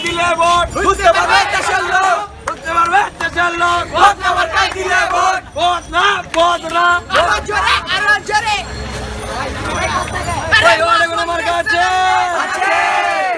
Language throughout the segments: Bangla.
দিলে ভোট বুঝতে পারবে দেশের লোক, বুঝতে পারবে দেশের লোক। বদনা মার্কায় দিলে ভোট, বদনা বদনা আরো জোরে আরো জোরে। ওই অনেকগুলো মার্কা আছে,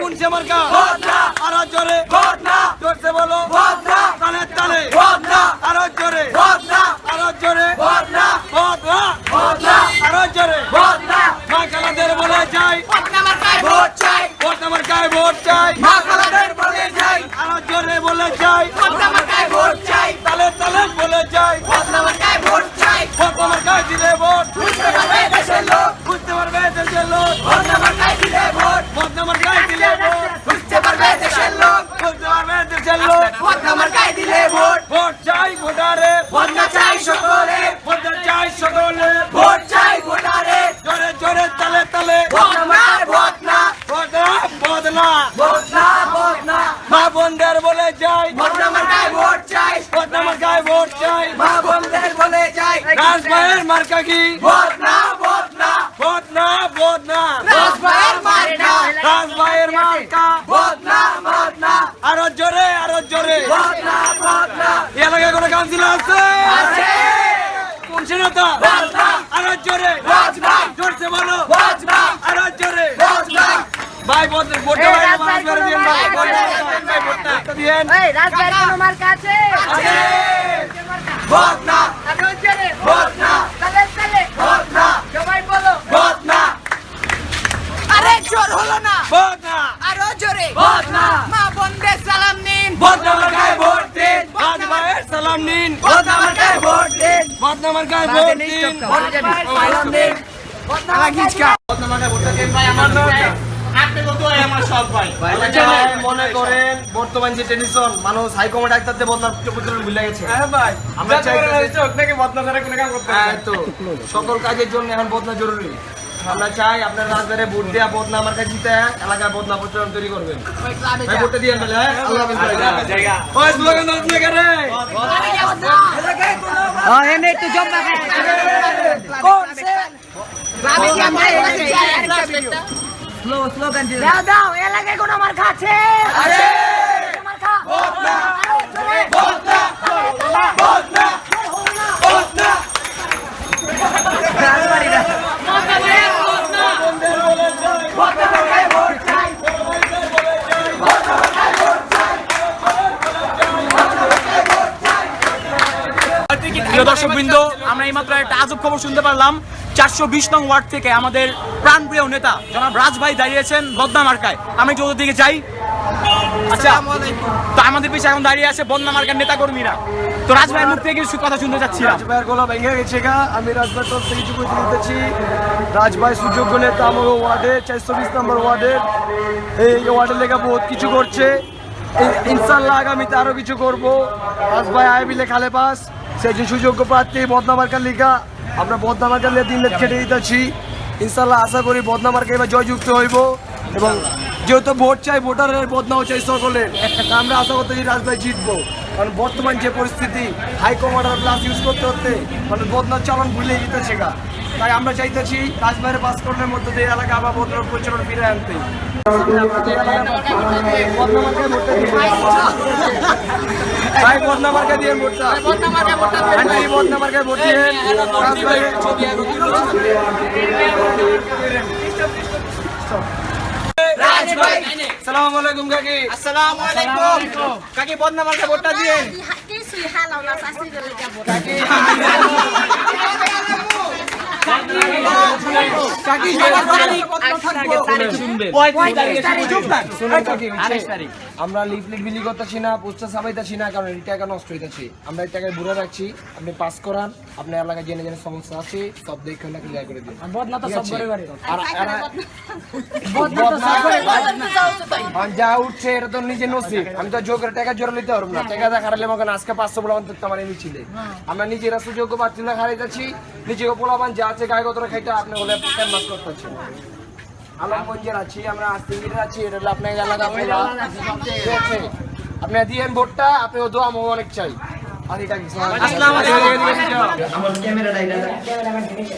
কোন সে মার্কা? বদনা। আরো জোরে বদনা, জোরসে বলো বদনা, তালে তালে বদনা, আরো জোরে বদনা, আরো জোরে বদনা, বদনা বদনা, আরো জোরে বদনা। মা খালাদের বলে যাই বদনা মার্কায় ভোট চাই, বদনা মার্কায় ভোট চাই, মা খালাদের বলে যাই আরো জোরে বলে যাই বদনা মার্কায় ভোট চাই, তালে তালে বলে যাই বদনা মার্কায় ভোট চাই। বদনা মার্কায় দিলে ভোট বুঝতে পারবে দেশের লোক, বুঝতে পারবে দেশের লোক। বদনা মার্কায় দিলে ভোট, বদনা মার্কায় দিলে ভোট বুঝতে পারবে দেশের লোক, বুঝতে পারবে দেশের লোক। বদনা মার্কায় দিলে ভোট, ভোট চাই ভোটারে, বদনা চাই সকলে, ভোট চাই সকলে, ভোট চাই ভোটারে। জোরে জোরে তালে তালে বদনা বদনা বদনা বদনা। বদনা বদনা, মা বোনদের বলে যাই বদনা মার্কায় ভোট চাই, বদনা মার্কায় ভোট চাই। মা বোনদের বলে যাই রাজভাইয়ের মার্কা কি? বদনা বদনা, বদনা বদনা, রাজভাইয়ের মার্কা রাজভাইয়ের মার্কা। বদনা বদনা, আরো জোরে আরো জোরে। বদনা বদনা, এই এলাকায় কোনো কাউন্সিলর আছে? আছে। কোন সেনাটা? বদনা, আরো জোরে রাজভাই, জোরসে বলো বদনা, আরো জোরে। রাজভাই। ভাই ভোটটা এই ভাই রাজভাই মানুষ করে দিয়েন, ভাই ভোটটা দিয়েন। এই রাজবাড়ির কোনো মার্কা আছে? আছে। বদনা আরো জোরে। বদনা, তালে তালে বদনা, সবাই বলো বদনা। আরে জোর হলো না, বদনা আরো জোরে। বদনা। মা বোনদের সালাম নিন, বদনা মার্কায় ভোট দিন, রাজভাইয়ের সালাম নিন, বদনা মার্কায় ভোট দিন, বদনা মার্কায় ভোট দিন। সালাম দিন। মনে করেন বর্তমান যে টেনশন মানুষ হাইকমান্ড ডাক্তারদের বদনার প্রচলন ভুলে গেছে। ভাই আমরা হ্যাঁ, তো সকল কাজের জন্য এখন বদনা জরুরি। আমরা চাই আপনার রাজবাড়ে ভোট দেওয়া বদনা আমার কাছে জিতে এলাকায় বদনা প্রচলন তৈরি করবেন। ভাই ভোটটা দিয়ে তাহলে হ্যাঁ আল্লাহ হাফেজ ভাই। ওই স্লোগান দাও স্লোগান রে। দাও দাও এলাকায় কোনো মার্কা আছে? আছে। মার্কা বদনা, আরো জোরে। বদনা, বদনা, বদনা। বদনা মার্কায় ভোট চাই, বদনা মার্কায় ভোট চাই, প্রিয় দর্শকবৃন্দ, আমরা এইমাত্র একটা আজব খবর শুনতে পারলাম। 420 নং ওয়ার্ড থেকে আমাদের প্রাণপ্রিয় নেতা জনাব রাজভাই দাঁড়িয়েছেন বদনা মার্কায়। আমি যদি ওদের দিকে যাই, আচ্ছা তো আমাদের পিছনে এখন দাঁড়িয়ে আছে বদনা মার্কার নেতা কর্মীরা। তো রাজভাইয়ের মুখ থেকে কিছু কথা শুনতে চাচ্ছিলাম। রাজভাইয়ের গলা ভেঙে গেছে গা। আমি রাজভাইয়ের তরফ থেকে কিছু বলতে দিতেছি। রাজভাই সুযোগ্য নেতা আমার ওয়ার্ডে 420 নম্বর ওয়ার্ডের এই ওয়ার্ডের লেখা বহুত কিছু করছে। ইনশাল্লাহ আগামীতে আরো কিছু করব। রাজভাই আয় বিলে খালে পাস সেই যে সুযোগ্য প্রার্থী বদনা মার্কার লিগা আমরা বদনা মার্কার লিগে দিন খেটে দিতেছি। ইনশাল্লাহ আশা করি বদনা মার্কা এবার জয়যুক্ত হইব এবং যেহেতু ভোট চাই ভোটারের বদনাও চাই সকলের। আমরা আশা করতেছি রাজভাই জিতবো, কারণ বর্তমান যে পরিস্থিতি হাইকমান্ডার প্লাস ইউজ করতে হতে মানে বদনার চলন ভুলে যেতেছে গা। তাই আমরা চাইতেছি রাজভাইয়ের পাস করণের মধ্যে দিয়ে এলাকা আবার বদনার প্রচলন ফিরে আনতে। ভাই বদনা মার্কা দিয়ে ভোটটা, আন্টি বদনা মার্কায় ভোট দিয়ে রাজভাই। রাজভাই। আসসালামু আলাইকুম কাকি। আসসালামু আলাইকুম। কাকি বদনা মার্কা ভোটটা দিয়েন। কিছুই হালাও না শাস্তি দিলে যাবো। আমরা লিফলেট বিলি করতেছি না, পোস্টার ছাপাইতেছি না, কারণ এই টাকা নষ্ট হইতেছে। আমরা এই টাকায় বুড়া রাখছি। আপনি পাস করান, আপনার এলাকায় জেনে জেনে সমস্যা আছে সব দেখে না ক্লিয়ার করে দিন। আর যা উঠছে এটা তো নিজে নসিব। আমি তো যোগের টাকা জোর নিতে পারবো না। টাকা দেখালে মনে আজকে 500 বলাবান তো আমার মিছিলে আমরা নিজেরা সুযোগ্য পাচ্ছি না, হারাইতেছি। নিজেকে পোলাবান যা আছে গায়ে গতরা খাইতে আপনি হলে ক্যানভাস করতেছি। আলমগঞ্জের আছি, আমরা আস্তিগিরের আছি। এটা হলো আপনার এলাকা পোলা, ঠিক আছে? আপনি দিয়েন ভোটটা, আপনি দোয়া আমি অনেক চাই। আর এটা কি আসসালামু আলাইকুম। আমার ক্যামেরাটা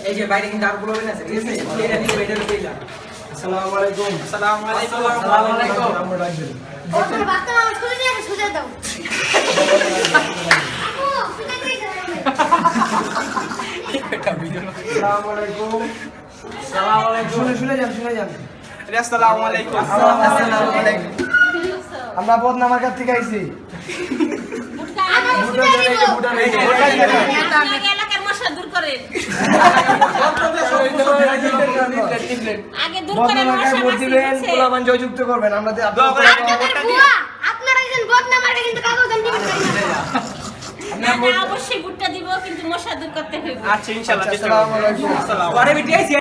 এই যে বাইরে কিন্তু আর গুলো না ঠিক আছে এটা দিয়ে বাইরে কইলা। আসসালামু আলাইকুম। আসসালামু আলাইকুম। আসসালামু আলাইকুম। তোর বাচ্চা আমার সুজে দাও আপু সুজে দিই আসসালামু আলাইকুম। শুনে যান আসসালামু আলাইকুম। আমরা বদনামার কাছ থেকে আইছি। এলাকার মশা দূর করেন আগে দূর করেন বদনামার ভোট দিবেন, পোলাপান জয়যুক্ত করবেন। আমরা আপনারা একজন বদনামারে কিন্তু কাগজ দিবেন অবশ্যই ভুট্টা দিব কিন্তু মশা দূর করতে হইবে আচ্ছা ইনশাআল্লাহ চেষ্টা আসসালামু করব। আলাইকুম। আসসালামু আলাইকুম।